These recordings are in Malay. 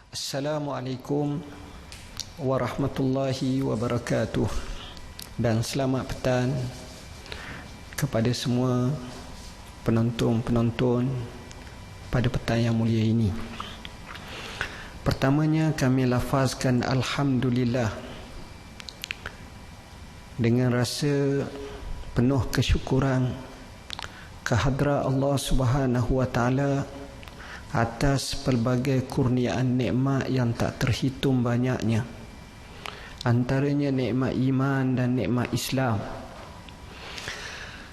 Assalamualaikum warahmatullahi wabarakatuh. Dan selamat petang kepada semua penonton-penonton pada petang yang mulia ini. Pertamanya kami lafazkan Alhamdulillah dengan rasa penuh kesyukuran kehadrat Allah Subhanahu wa Ta'ala atas pelbagai kurniaan nikmat yang tak terhitung banyaknya, antaranya nikmat iman dan nikmat Islam.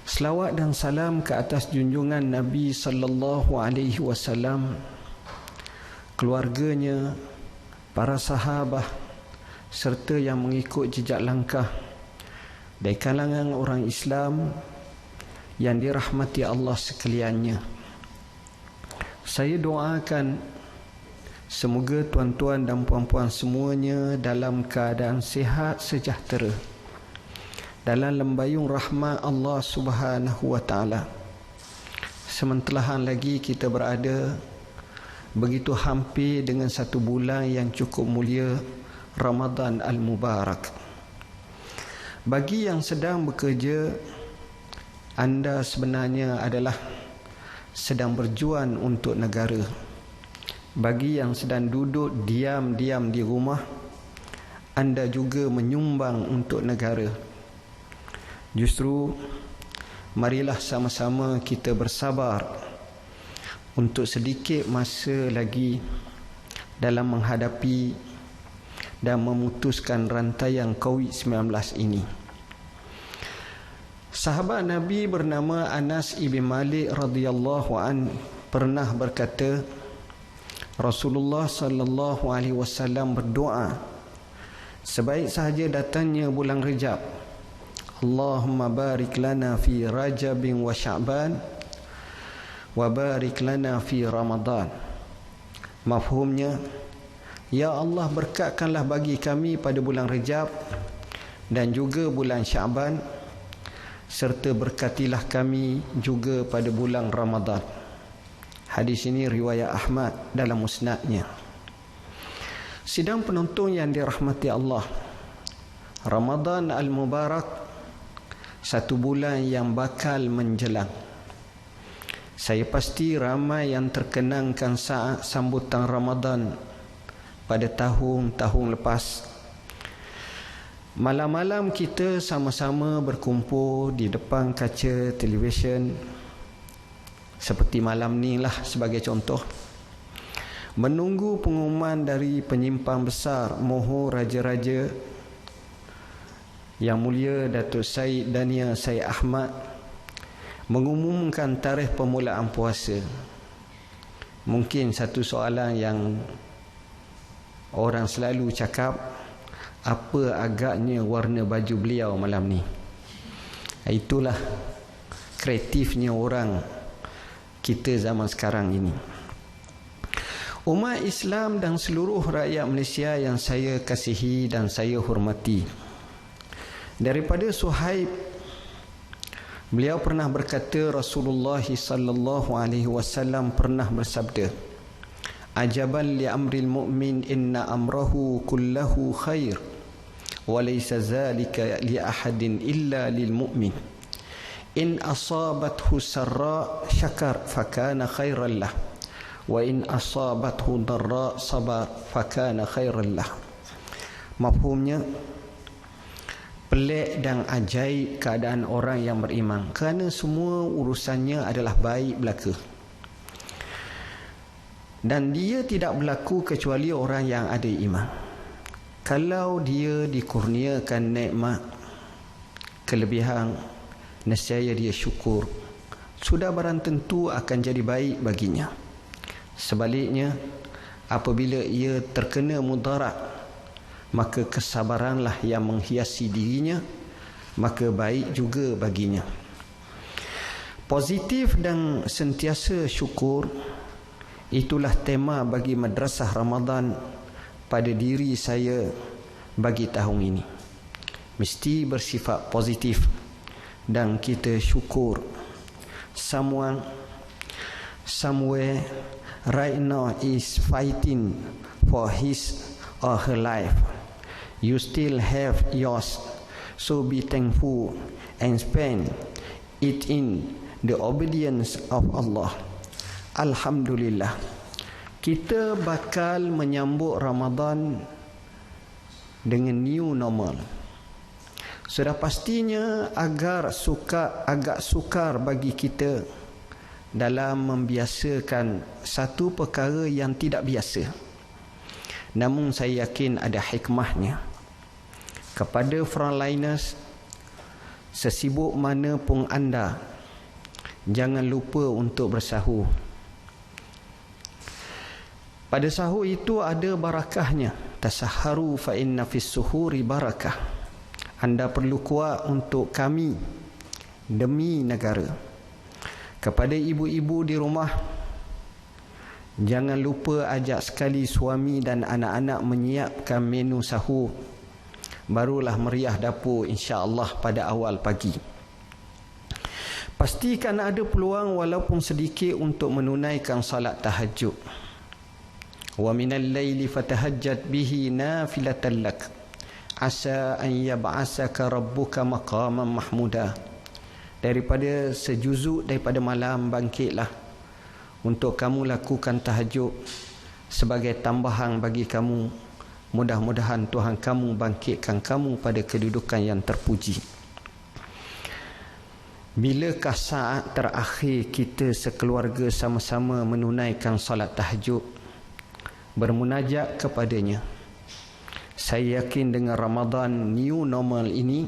Selawat dan salam ke atas junjungan Nabi sallallahu alaihi wasallam, keluarganya, para sahabat serta yang mengikut jejak langkah dari kalangan orang Islam yang dirahmati Allah sekaliannya. Saya doakan semoga tuan-tuan dan puan-puan semuanya dalam keadaan sihat sejahtera, dalam lembayung rahmat Allah Subhanahu wa Ta'ala. Sementelahan lagi kita berada begitu hampir dengan satu bulan yang cukup mulia, Ramadan Al-Mubarak. Bagi yang sedang bekerja, anda sebenarnya adalah sedang berjuang untuk negara. Bagi yang sedang duduk diam-diam di rumah, anda juga menyumbang untuk negara. Justru marilah sama-sama kita bersabar untuk sedikit masa lagi dalam menghadapi dan memutuskan rantaian COVID-19 ini. Sahabat Nabi bernama Anas ibn Malik radhiyallahu an pernah berkata, Rasulullah sallallahu alaihi wasallam berdoa sebaik sahaja datangnya bulan Rejab, Allahumma barik lana fi Rajabin wa Sya'ban wa barik lana fi Ramadan. Mafhumnya, ya Allah, berkatkanlah bagi kami pada bulan Rejab dan juga bulan Sya'ban, serta berkatilah kami juga pada bulan Ramadan. Hadis ini riwayat Ahmad dalam musnadnya. Sidang penonton yang dirahmati Allah, Ramadan Al-Mubarak, satu bulan yang bakal menjelang. Saya pasti ramai yang terkenangkan saat sambutan Ramadan pada tahun-tahun lepas. Malam-malam kita sama-sama berkumpul di depan kaca televisyen, seperti malam ni lah sebagai contoh, menunggu pengumuman dari penyimpan besar Moho Raja-Raja Yang Mulia Datuk Syed Dania Syed Ahmad mengumumkan tarikh permulaan puasa. Mungkin satu soalan yang orang selalu cakap, apa agaknya warna baju beliau malam ni? Itulah kreatifnya orang kita zaman sekarang ini. Umat Islam dan seluruh rakyat Malaysia yang saya kasihi dan saya hormati, daripada Suhaib, beliau pernah berkata, Rasulullah sallallahu alaihi wasallam pernah bersabda, ajaban li amril mu'min inna amrahu kullahu khair wa laysa zalika li ahadin illa lil mu'min in asabathu sarra syakar fakana khairan lah wa in asabathu darra sabar fakana khairan lah. Mafhumnya, pelik dan ajaib keadaan orang yang beriman, kerana semua urusannya adalah baik belaka, dan dia tidak berlaku kecuali orang yang ada iman. Kalau dia dikurniakan nikmat, kelebihan, nescaya dia syukur, sudah barang tentu akan jadi baik baginya. Sebaliknya, apabila ia terkena mudarat, maka kesabaranlah yang menghiasi dirinya, maka baik juga baginya. Positif dan sentiasa syukur, itulah tema bagi Madrasah Ramadan pada diri saya bagi tahun ini. Mesti bersifat positif dan kita syukur. Someone, somewhere, right now is fighting for his or her life. You still have yours, so be thankful and spend it in the obedience of Allah. Alhamdulillah. Kita bakal menyambut Ramadan dengan new normal. Sudah pastinya agak sukar bagi kita dalam membiasakan satu perkara yang tidak biasa. Namun saya yakin ada hikmahnya. Kepada frontliners, sesibuk mana pun anda, jangan lupa untuk bersahur. Pada sahur itu ada barakahnya. Tasahharu fa inna fis suhuri barakah. Anda perlu kuat untuk kami demi negara. Kepada ibu-ibu di rumah, jangan lupa ajak sekali suami dan anak-anak menyiapkan menu sahur. Barulah meriah dapur insya-Allah pada awal pagi. Pastikan ada peluang walaupun sedikit untuk menunaikan salat tahajud. Wa minal laili fatahajjat bihi nafilatan lak asa an yab'asaka rabbuka maqaman mahmuda. Daripada sejuzuk daripada malam bangkitlah untuk kamu lakukan tahajud sebagai tambahan bagi kamu. Mudah-mudahan Tuhan kamu bangkitkan kamu pada kedudukan yang terpuji. Bilakah saat terakhir kita sekeluarga sama-sama menunaikan salat tahajud, bermunajat kepadanya? Saya yakin dengan Ramadan new normal ini,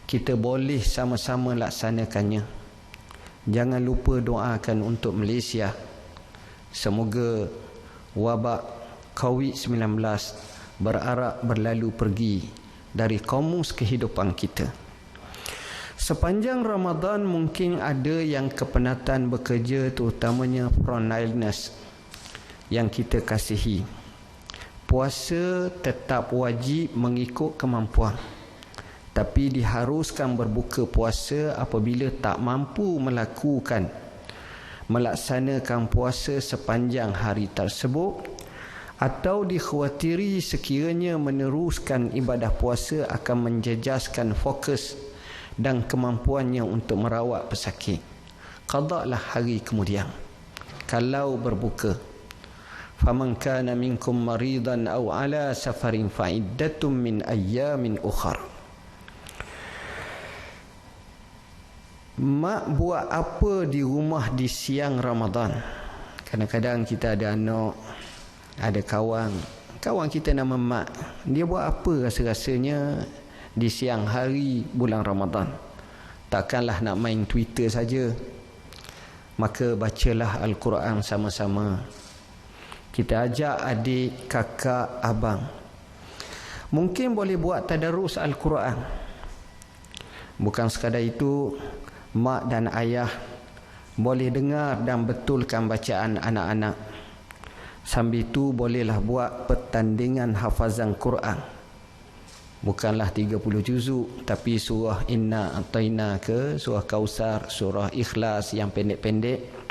kita boleh sama-sama laksanakannya. Jangan lupa doakan untuk Malaysia. Semoga wabak COVID-19 berarak berlalu pergi dari kamus kehidupan kita. Sepanjang Ramadan mungkin ada yang kepenatan bekerja, terutamanya frontliners yang kita kasihi. Puasa tetap wajib mengikut kemampuan, tapi diharuskan berbuka puasa apabila tak mampu melaksanakan puasa sepanjang hari tersebut, atau dikhawatiri sekiranya meneruskan ibadah puasa akan menjejaskan fokus dan kemampuannya untuk merawat pesakit. Qada'lah hari kemudian kalau berbuka. Faman kana minkum maridan aw ala safarin fa iddatun min ayyamin ukhar. Mak buat apa di rumah di siang Ramadan? Kadang-kadang kita ada anak, ada kawan kita nama mak. Dia buat apa rasa-rasanya di siang hari bulan Ramadan? Takkanlah nak main Twitter saja. Maka bacalah Al-Quran sama-sama. Kita ajak adik, kakak, abang. Mungkin boleh buat tadarus Al-Quran. Bukan sekadar itu, mak dan ayah boleh dengar dan betulkan bacaan anak-anak. Sambil itu bolehlah buat pertandingan hafazan Quran. Bukanlah 30 juzuk, tapi surah Inna Ataina ke, surah Kausar, surah Ikhlas yang pendek-pendek.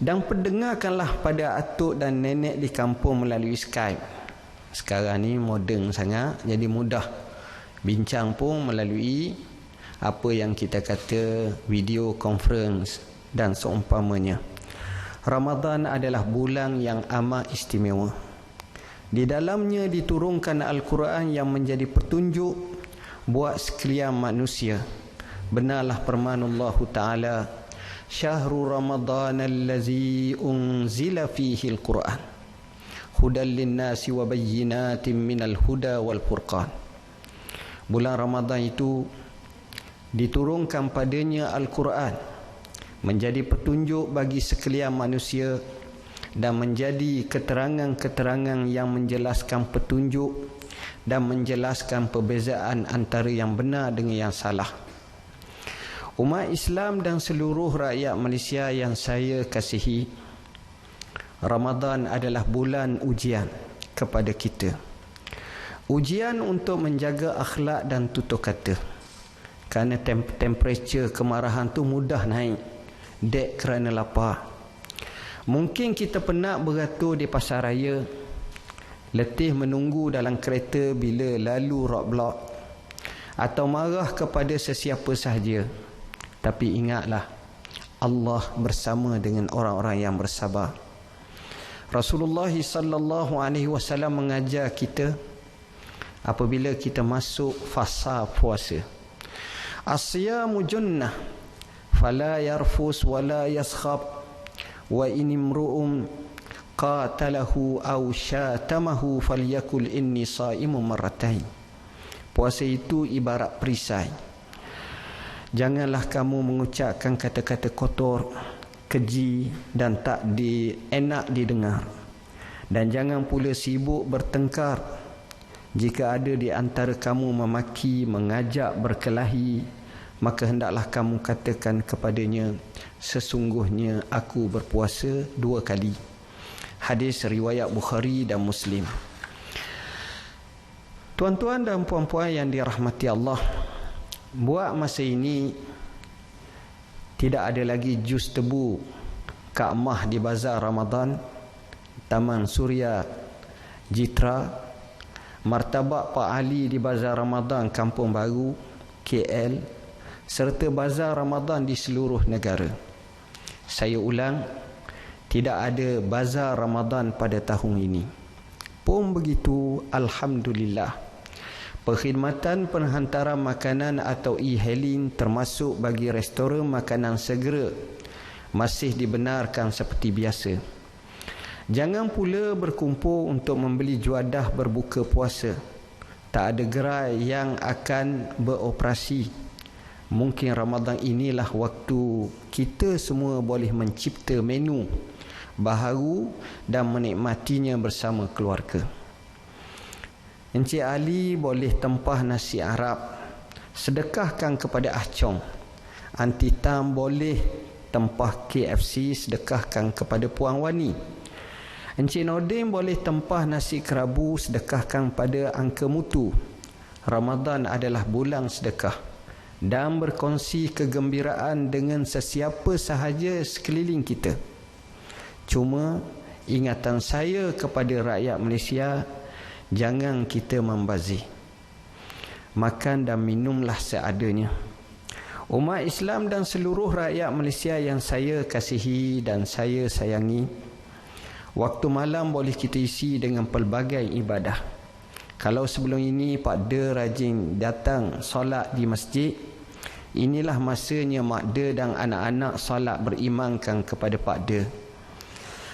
Dan pendengarkanlah pada atuk dan nenek di kampung melalui Skype. Sekarang ni moden sangat, jadi mudah bincang pun melalui apa yang kita kata video conference dan seumpamanya. Ramadan adalah bulan yang amat istimewa. Di dalamnya diturunkan Al-Quran yang menjadi petunjuk buat sekalian manusia. Benarlah firman Allah Ta'ala, Syahrul Ramadan allazi unzila fihi al-Quran hudan linnasi wa bayyinatin minal huda wal furqan. Bulan Ramadan itu diturunkan padanya Al-Quran menjadi petunjuk bagi sekalian manusia dan menjadi keterangan-keterangan yang menjelaskan petunjuk dan menjelaskan perbezaan antara yang benar dengan yang salah. Umat Islam dan seluruh rakyat Malaysia yang saya kasihi, Ramadan adalah bulan ujian kepada kita. Ujian untuk menjaga akhlak dan tutur kata. Kerana temperature kemarahan tu mudah naik. Dek kerana lapar. Mungkin kita penat beratur di pasar raya, letih menunggu dalam kereta bila lalu roadblock, atau marah kepada sesiapa sahaja. Tapi ingatlah, Allah bersama dengan orang-orang yang bersabar. Rasulullah sallallahu alaihi wasallam mengajar kita apabila kita masuk fasa puasa, as-siyamu junnah fala yarfus wala yaskhab wa in imru'un qatalahu aw syatamahu falyakul inni sha'imun marratain. Puasa itu ibarat perisai. Janganlah kamu mengucapkan kata-kata kotor, keji dan tak enak didengar. Dan jangan pula sibuk bertengkar. Jika ada di antara kamu memaki, mengajak berkelahi, maka hendaklah kamu katakan kepadanya, sesungguhnya aku berpuasa 2 kali. Hadis riwayat Bukhari dan Muslim. Tuan-tuan dan puan-puan yang dirahmati Allah, buat masa ini tidak ada lagi jus tebu Kak Mah di Bazar Ramadan, Taman Suria Jitra, Martabak Pak Ali di Bazar Ramadan Kampung Baru KL, serta Bazar Ramadan di seluruh negara. Saya ulang, tidak ada Bazar Ramadan pada tahun ini. Pun begitu, alhamdulillah, perkhidmatan penghantaran makanan atau e-hailing termasuk bagi restoran makanan segera masih dibenarkan seperti biasa. Jangan pula berkumpul untuk membeli juadah berbuka puasa. Tak ada gerai yang akan beroperasi. Mungkin Ramadan inilah waktu kita semua boleh mencipta menu baharu dan menikmatinya bersama keluarga. Encik Ali boleh tempah nasi Arab, sedekahkan kepada Ah Chong. Aunty Tam boleh tempah KFC, sedekahkan kepada Puan Wani. Encik Nordin boleh tempah nasi kerabu, sedekahkan pada Angka Mutu. Ramadan adalah bulan sedekah dan berkongsi kegembiraan dengan sesiapa sahaja sekeliling kita. Cuma ingatan saya kepada rakyat Malaysia, jangan kita membazir. Makan dan minumlah seadanya. Umat Islam dan seluruh rakyat Malaysia yang saya kasihi dan saya sayangi, waktu malam boleh kita isi dengan pelbagai ibadah. Kalau sebelum ini Pak De rajin datang solat di masjid, inilah masanya Mak De dan anak-anak solat berimankan kepada Pak De.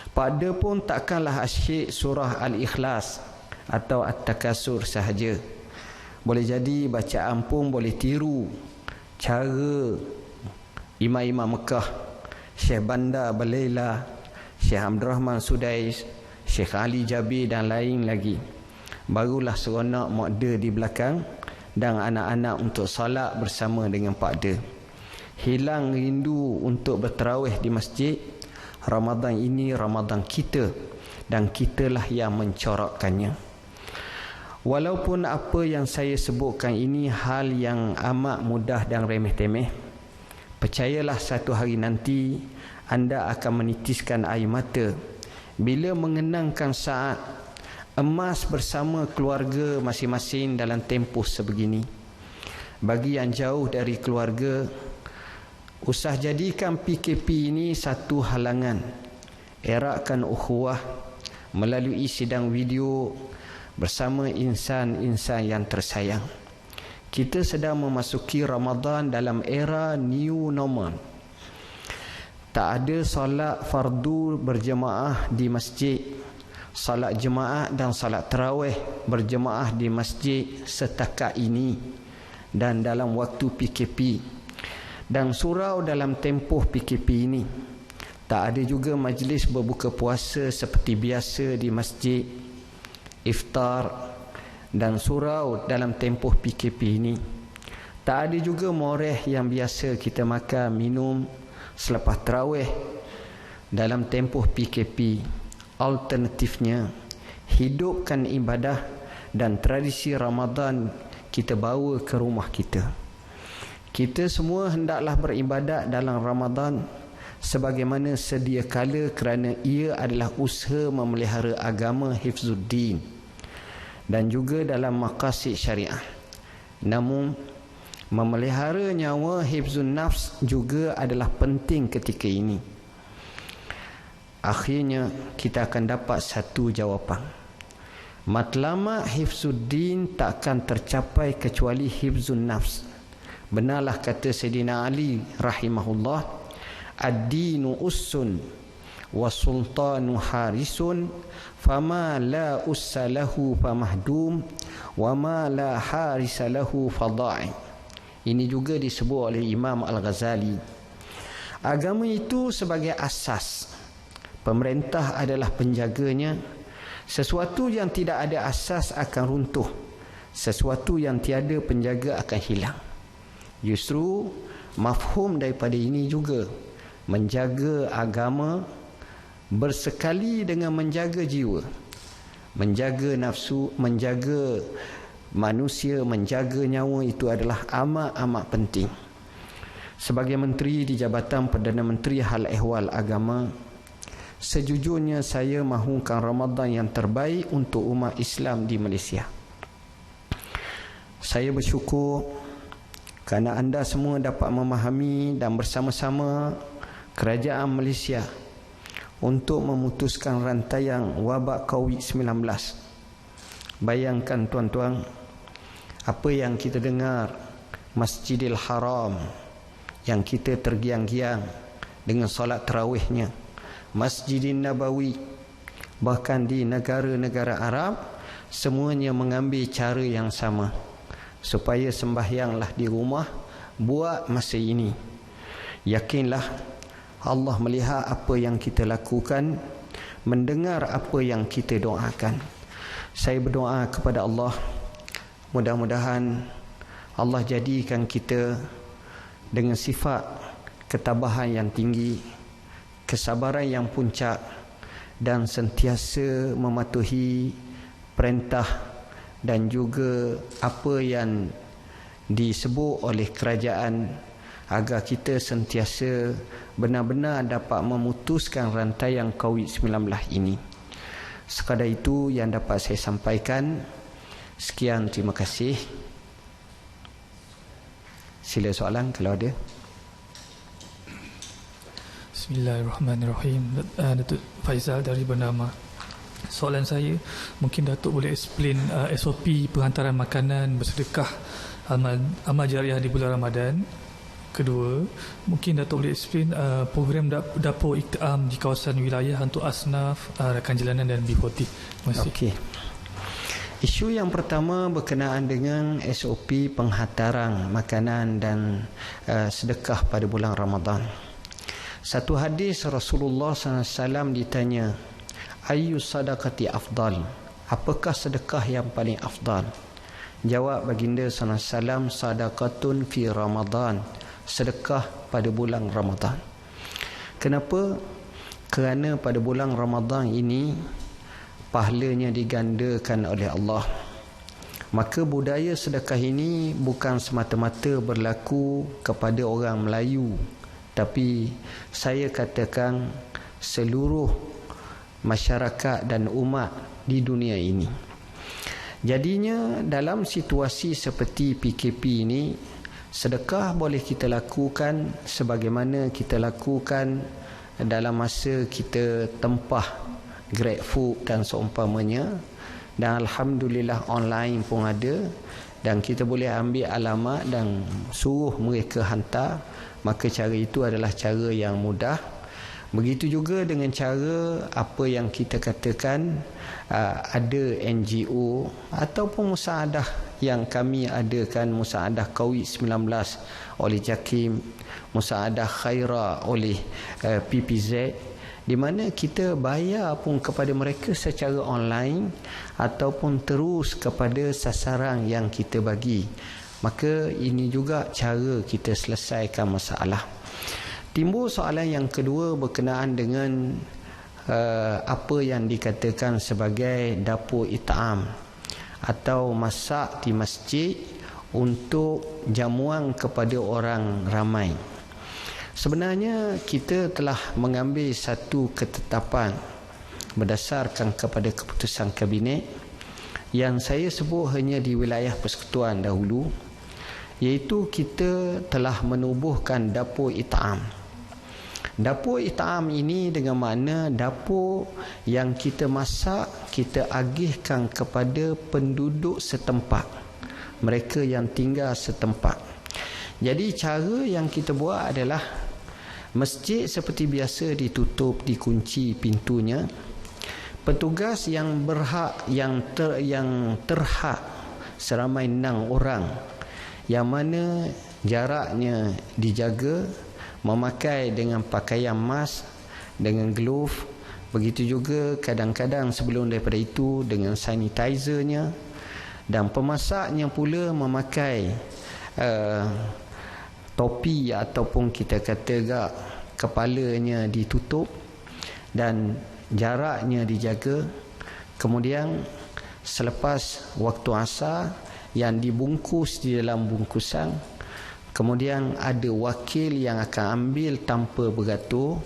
Pak De pun takkanlah asyik surah Al-Ikhlas atau At-Takasur sahaja. Boleh jadi bacaan pun boleh tiru cara imam-imam Mekah, Syekh Bandar Belaila, Syekh Abdul Rahman Sudais, Syekh Ali Jabir dan lain lagi. Barulah seronok Mak De di belakang dan anak-anak untuk salat bersama dengan Pak De. Hilang rindu untuk berterawih di masjid. Ramadan ini Ramadan kita dan kitalah yang mencorakkannya. Walaupun apa yang saya sebutkan ini hal yang amat mudah dan remeh-temeh, percayalah satu hari nanti anda akan menitiskan air mata bila mengenangkan saat emas bersama keluarga masing-masing dalam tempoh sebegini. Bagi yang jauh dari keluarga, usah jadikan PKP ini satu halangan. Eratkan ukhuwah melalui sidang video bersama insan-insan yang tersayang. Kita sedang memasuki Ramadan dalam era new normal. Tak ada solat fardu berjemaah di masjid. Solat jemaah dan solat tarawih berjemaah di masjid setakat ini dan dalam waktu PKP. Dan surau dalam tempoh PKP ini. Tak ada juga majlis berbuka puasa seperti biasa di masjid, iftar dan surau dalam tempoh PKP ini. Tak ada juga moreh yang biasa kita makan, minum selepas tarawih dalam tempoh PKP. Alternatifnya, hidupkan ibadah dan tradisi Ramadan kita bawa ke rumah kita. Kita semua hendaklah beribadat dalam Ramadan sebagaimana sedia kala kerana ia adalah usaha memelihara agama hifzuddin dan juga dalam maqasid syariah. Namun memelihara nyawa hifzun nafs juga adalah penting ketika ini. Akhirnya kita akan dapat satu jawapan. Matlamat hifzuddin takkan tercapai kecuali hifzun nafs. Benarlah kata Sayyidina Ali rahimahullah, ad-dinu ussun wa sultanu harisun fama la ussalahu famahdum wa ma la harisalahu fada'i. Ini juga disebut oleh Imam Al-Ghazali. Agama itu sebagai asas. Pemerintah adalah penjaganya. Sesuatu yang tidak ada asas akan runtuh. Sesuatu yang tiada penjaga akan hilang. Justru mafhum daripada ini juga menjaga agama bersekali dengan menjaga jiwa, menjaga nafsu, menjaga manusia, menjaga nyawa, itu adalah amat-amat penting. Sebagai menteri di Jabatan Perdana Menteri Hal Ehwal Agama, sejujurnya saya mahukan Ramadan yang terbaik untuk umat Islam di Malaysia. Saya bersyukur kerana anda semua dapat memahami dan bersama-sama kerajaan Malaysia untuk memutuskan rantaian wabak COVID-19. Bayangkan tuan-tuan, apa yang kita dengar, Masjidil Haram yang kita tergiang-giang dengan solat tarawihnya, Masjidin Nabawi, bahkan di negara-negara Arab, semuanya mengambil cara yang sama supaya sembahyanglah di rumah buat masa ini. Yakinlah Allah melihat apa yang kita lakukan, mendengar apa yang kita doakan. Saya berdoa kepada Allah, mudah-mudahan Allah jadikan kita dengan sifat ketabahan yang tinggi, kesabaran yang puncak, dan sentiasa mematuhi perintah dan juga apa yang disebut oleh kerajaan, agar kita sentiasa benar-benar dapat memutuskan rantaian COVID-19 ini. Sekadar itu yang dapat saya sampaikan. Sekian, terima kasih. Sila soalan kalau ada. Bismillahirrahmanirrahim. Datuk Faizal dari Bernama. Soalan saya, mungkin Datuk boleh explain SOP penghantaran makanan bersedekah amal jariah di bulan Ramadan. Kedua, mungkin Datuk boleh explain program dapur iktiam di kawasan wilayah untuk asnaf, rakan jalanan dan B40. Terima kasih. Okey. Isu yang pertama berkenaan dengan SOP penghantaran makanan dan sedekah pada bulan Ramadan. Satu hadis Rasulullah SAW ditanya, Ayyu sadaqati afdal? Apakah sedekah yang paling afdal? Jawab baginda SAW, sadaqatun fi Ramadan. Sedekah pada bulan Ramadan. Kenapa? Kerana pada bulan Ramadan ini pahalanya digandakan oleh Allah. Maka budaya sedekah ini bukan semata-mata berlaku kepada orang Melayu, tapi saya katakan seluruh masyarakat dan umat di dunia ini. Jadinya dalam situasi seperti PKP ini, sedekah boleh kita lakukan sebagaimana kita lakukan dalam masa kita tempah GrabFood dan seumpamanya, dan alhamdulillah online pun ada, dan kita boleh ambil alamat dan suruh mereka hantar. Maka cara itu adalah cara yang mudah. Begitu juga dengan cara apa yang kita katakan ada NGO ataupun musaadah yang kami adakan, musaadah COVID-19 oleh JAKIM, musaadah Khaira oleh PPZ, di mana kita bayar pun kepada mereka secara online ataupun terus kepada sasaran yang kita bagi. Maka ini juga cara kita selesaikan masalah. Timbul soalan yang kedua berkenaan dengan apa yang dikatakan sebagai dapur it'am atau masak di masjid untuk jamuan kepada orang ramai. Sebenarnya kita telah mengambil satu ketetapan berdasarkan kepada keputusan kabinet yang saya sebut hanya di wilayah persekutuan dahulu, iaitu kita telah menubuhkan dapur it'am. Dapur it'am ini dengan makna dapur yang kita masak, kita agihkan kepada penduduk setempat, mereka yang tinggal setempat. Jadi cara yang kita buat adalah masjid seperti biasa ditutup, dikunci pintunya. Petugas yang berhak, yang terhak seramai 6 orang, yang mana jaraknya dijaga, memakai dengan pakaian mask, dengan glove. Begitu juga kadang-kadang sebelum daripada itu dengan sanitizernya. Dan pemasaknya pula memakai topi ataupun kita kata gak kepalanya ditutup dan jaraknya dijaga. Kemudian selepas waktu asar yang dibungkus di dalam bungkusan, kemudian ada wakil yang akan ambil tanpa beratur.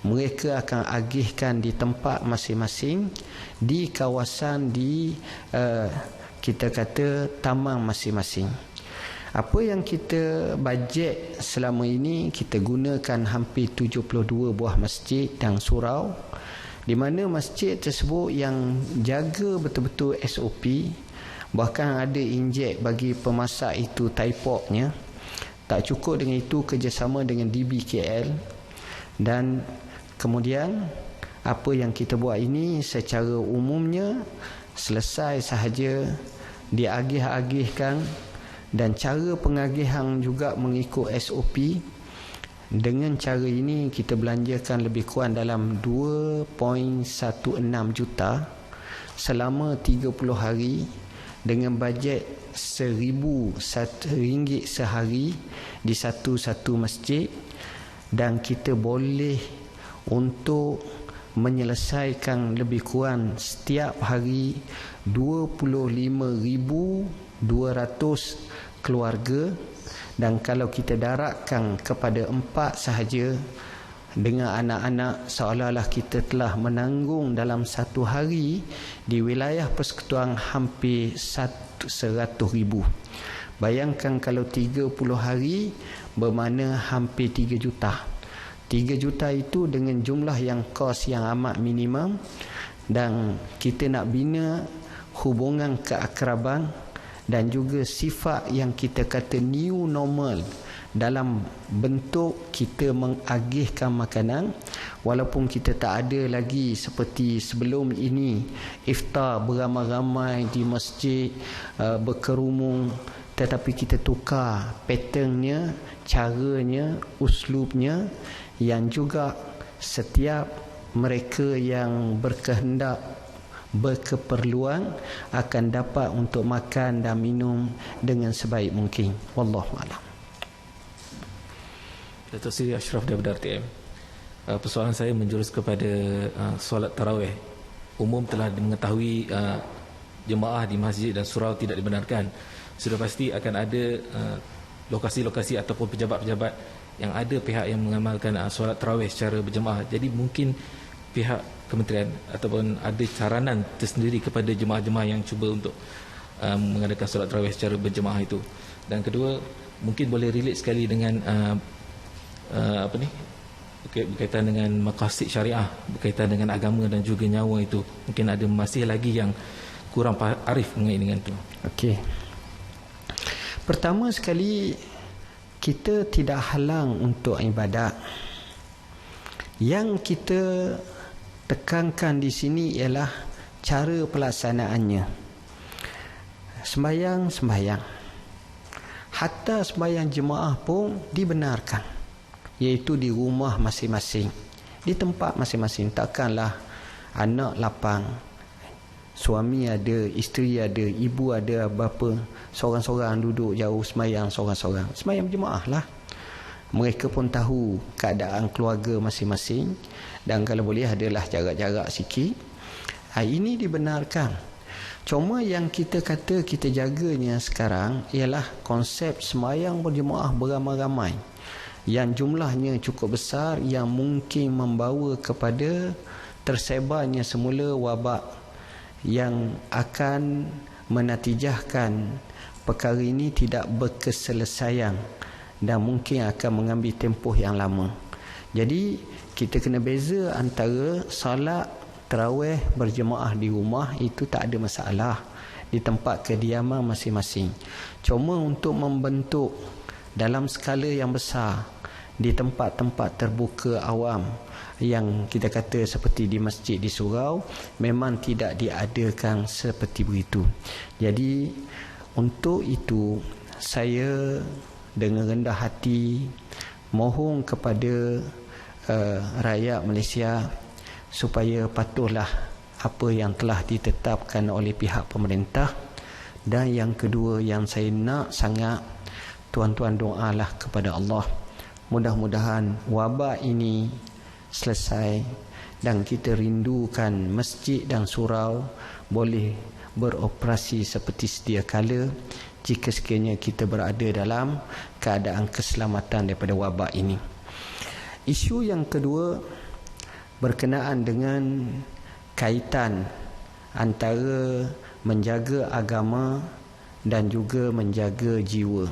Mereka akan agihkan di tempat masing-masing di kawasan di kita kata taman masing-masing. Apa yang kita bajet selama ini, kita gunakan hampir 72 buah masjid dan surau, di mana masjid tersebut yang jaga betul-betul SOP. Bahkan ada injek bagi pemasak itu taipoknya. Tak cukup dengan itu, kerjasama dengan DBKL. Dan kemudian apa yang kita buat ini secara umumnya selesai sahaja diagih-agihkan, dan cara pengagihan juga mengikut SOP. Dengan cara ini kita belanjakan lebih kurang dalam 2.16 juta selama 30 hari dengan bajet RM1,000 sehari di satu-satu masjid. Dan kita boleh untuk menyelesaikan lebih kurang setiap hari 25,200 keluarga. Dan kalau kita daratkan kepada 4 sahaja dengan anak-anak, seolah-olah kita telah menanggung dalam satu hari di wilayah persekutuan hampir 100,000. Bayangkan kalau 30 hari bermakna hampir 3 juta. 3 juta itu dengan jumlah yang kos yang amat minimum. Dan kita nak bina hubungan keakraban dan juga sifat yang kita kata new normal dalam bentuk kita mengagihkan makanan. Walaupun kita tak ada lagi seperti sebelum ini iftar beramai-ramai di masjid, berkerumun, tetapi kita tukar patternnya, caranya, uslubnya, yang juga setiap mereka yang berkehendak, berkeperluan akan dapat untuk makan dan minum dengan sebaik mungkin. Wallahu a'lam. Datuk Seri Ashraf daripada RTM. Persoalan saya menjurus kepada solat tarawih. Umum telah mengetahui jemaah di masjid dan surau tidak dibenarkan. Sudah pasti akan ada lokasi-lokasi ataupun pejabat-pejabat yang ada pihak yang mengamalkan solat tarawih secara berjemaah. Jadi mungkin pihak kementerian ataupun ada saranan tersendiri kepada jemaah-jemaah yang cuba untuk mengadakan solat tarawih secara berjemaah itu. Dan kedua, mungkin boleh relate sekali dengan berkaitan dengan maqasid syariah, berkaitan dengan agama dan juga nyawa itu. Mungkin ada masih lagi yang kurang arif mengenai dengan itu. Okey. Pertama sekali, kita tidak halang untuk ibadat. Yang kita tekankan di sini ialah cara pelaksanaannya. Sembahyang. Hatta sembahyang jemaah pun dibenarkan, iaitu di rumah masing-masing, di tempat masing-masing. Takkanlah anak lapang, suami ada, isteri ada, ibu ada, bapa, seorang-seorang duduk jauh sembahyang seorang-seorang. Sembahyang jemaah lah. Mereka pun tahu keadaan keluarga masing-masing, dan kalau boleh adalah jarak-jarak sikit. Ini dibenarkan. Cuma yang kita kata kita jaganya sekarang ialah konsep sembahyang berjemaah beramai-ramai. yang jumlahnya cukup besar, yang mungkin membawa kepada tersebarnya semula wabak yang akan menatijahkan perkara ini tidak berkeselesaian dan mungkin akan mengambil tempoh yang lama. Jadi kita kena beza antara solat tarawih berjemaah di rumah, itu tak ada masalah di tempat kediaman masing-masing. Cuma untuk membentuk dalam skala yang besar di tempat-tempat terbuka awam yang kita kata seperti di masjid di surau, memang tidak diadakan seperti begitu. Jadi untuk itu saya dengan rendah hati mohon kepada rakyat Malaysia supaya patuhlah apa yang telah ditetapkan oleh pihak pemerintah. Dan yang kedua yang saya nak sangat, tuan-tuan doalah kepada Allah, mudah-mudahan wabak ini selesai dan kita rindukan masjid dan surau boleh beroperasi seperti sedia kala jika sekiranya kita berada dalam keadaan keselamatan daripada wabak ini. Isu yang kedua berkenaan dengan kaitan antara menjaga agama dan juga menjaga jiwa.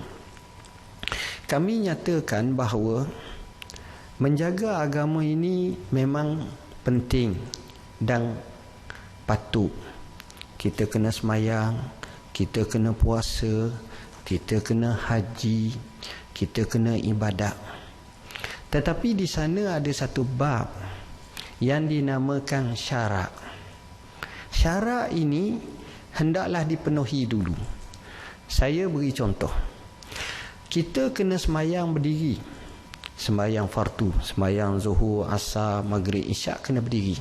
Kami nyatakan bahawa menjaga agama ini memang penting dan patut. Kita kena semayang, kita kena puasa, kita kena haji, kita kena ibadat. Tetapi di sana ada satu bab yang dinamakan syarak. Syarak ini hendaklah dipenuhi dulu. Saya beri contoh. Kita kena semayang berdiri. Semayang fardu, semayang zuhur, asar, maghrib, isyak kena berdiri.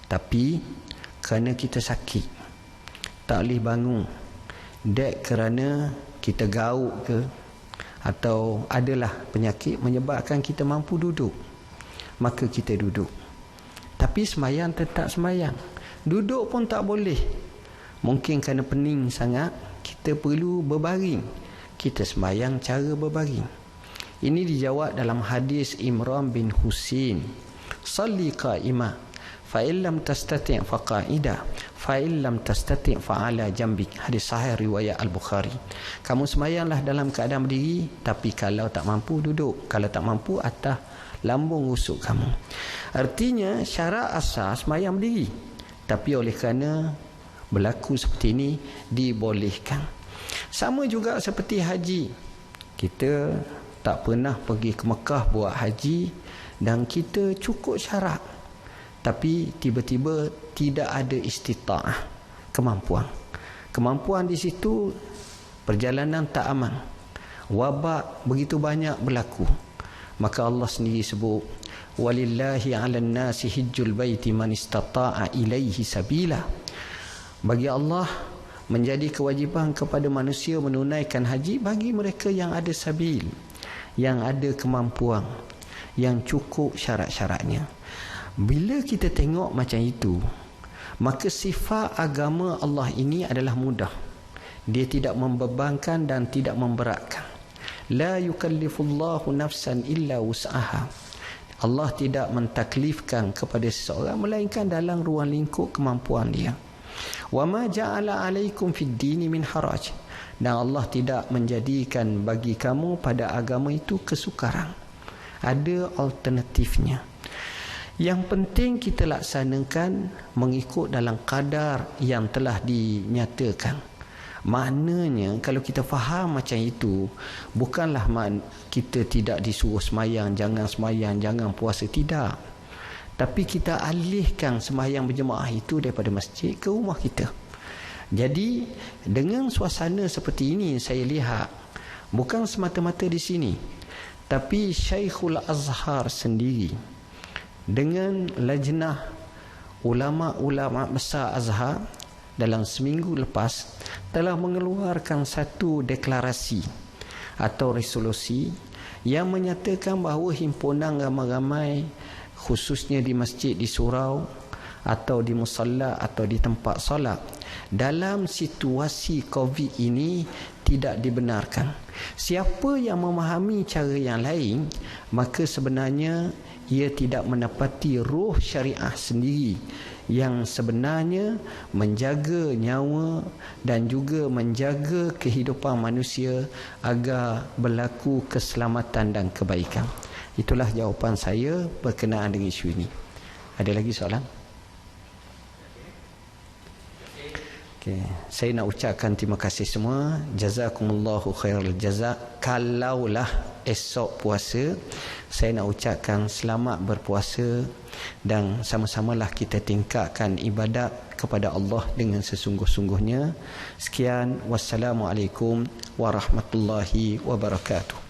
Tapi kerana kita sakit, tak boleh bangun, dek kerana kita gauk ke, atau adalah penyakit menyebabkan kita mampu duduk, maka kita duduk. Tapi semayang tetap semayang. Duduk pun tak boleh. Mungkin kerana pening sangat, kita perlu berbaring. Kita semayang cara berbaring. Ini dijawab dalam hadis Imran bin Husain. Salli qa'imah, fa illam tastati' fa qa'ida, fa illam tastati' fa ala jambik. Hadis sahih riwayat Al-Bukhari. Kamu semayanglah dalam keadaan berdiri, tapi kalau tak mampu duduk, kalau tak mampu atas lambung rusuk kamu. Artinya syarat asas semayang berdiri, tapi oleh kerana berlaku seperti ini dibolehkan. Sama juga seperti haji. Kita tak pernah pergi ke Mekah buat haji dan kita cukup syarat, tapi tiba-tiba tidak ada istita'ah, kemampuan di situ, perjalanan tak aman, wabak begitu banyak berlaku. Maka Allah sendiri sebut, walillahi 'alan nasi hijjul baiti man istata'a ilaihi sabila. Bagi Allah menjadi kewajiban kepada manusia menunaikan haji bagi mereka yang ada sabil, yang ada kemampuan, yang cukup syarat-syaratnya. Bila kita tengok macam itu, maka sifat agama Allah ini adalah mudah. Dia tidak membebankan dan tidak memberatkan. La yukallifullahu nafsan illa wus'aha. Allah tidak mentaklifkan kepada seseorang melainkan dalam ruang lingkup kemampuan dia. Wa ma ja'ala 'alaikum fid dini min haraj. Dan Allah tidak menjadikan bagi kamu pada agama itu kesukaran. Ada alternatifnya. Yang penting kita laksanakan mengikut dalam kadar yang telah dinyatakan. Maknanya kalau kita faham macam itu, bukanlah kita tidak disuruh semayang, jangan puasa, tidak. Tapi kita alihkan semayang berjemaah itu daripada masjid ke rumah kita. Jadi dengan suasana seperti ini saya lihat bukan semata-mata di sini, tapi Syekhul Azhar sendiri dengan lajnah ulama-ulama besar Azhar dalam seminggu lepas telah mengeluarkan satu deklarasi atau resolusi yang menyatakan bahawa himpunan ramai-ramai khususnya di masjid di surau atau di musalla atau di tempat solat dalam situasi COVID ini tidak dibenarkan. Siapa yang memahami cara yang lain, maka sebenarnya ia tidak menepati ruh syariah sendiri yang sebenarnya menjaga nyawa dan juga menjaga kehidupan manusia agar berlaku keselamatan dan kebaikan. Itulah jawapan saya berkenaan dengan isu ini. Ada lagi soalan? Okay. Saya nak ucapkan terima kasih semua. Jazakumullahu khairal jazak. Kalaulah esok puasa, saya nak ucapkan selamat berpuasa dan sama-samalah kita tingkatkan ibadat kepada Allah dengan sesungguh-sungguhnya. Sekian, wassalamualaikum warahmatullahi wabarakatuh.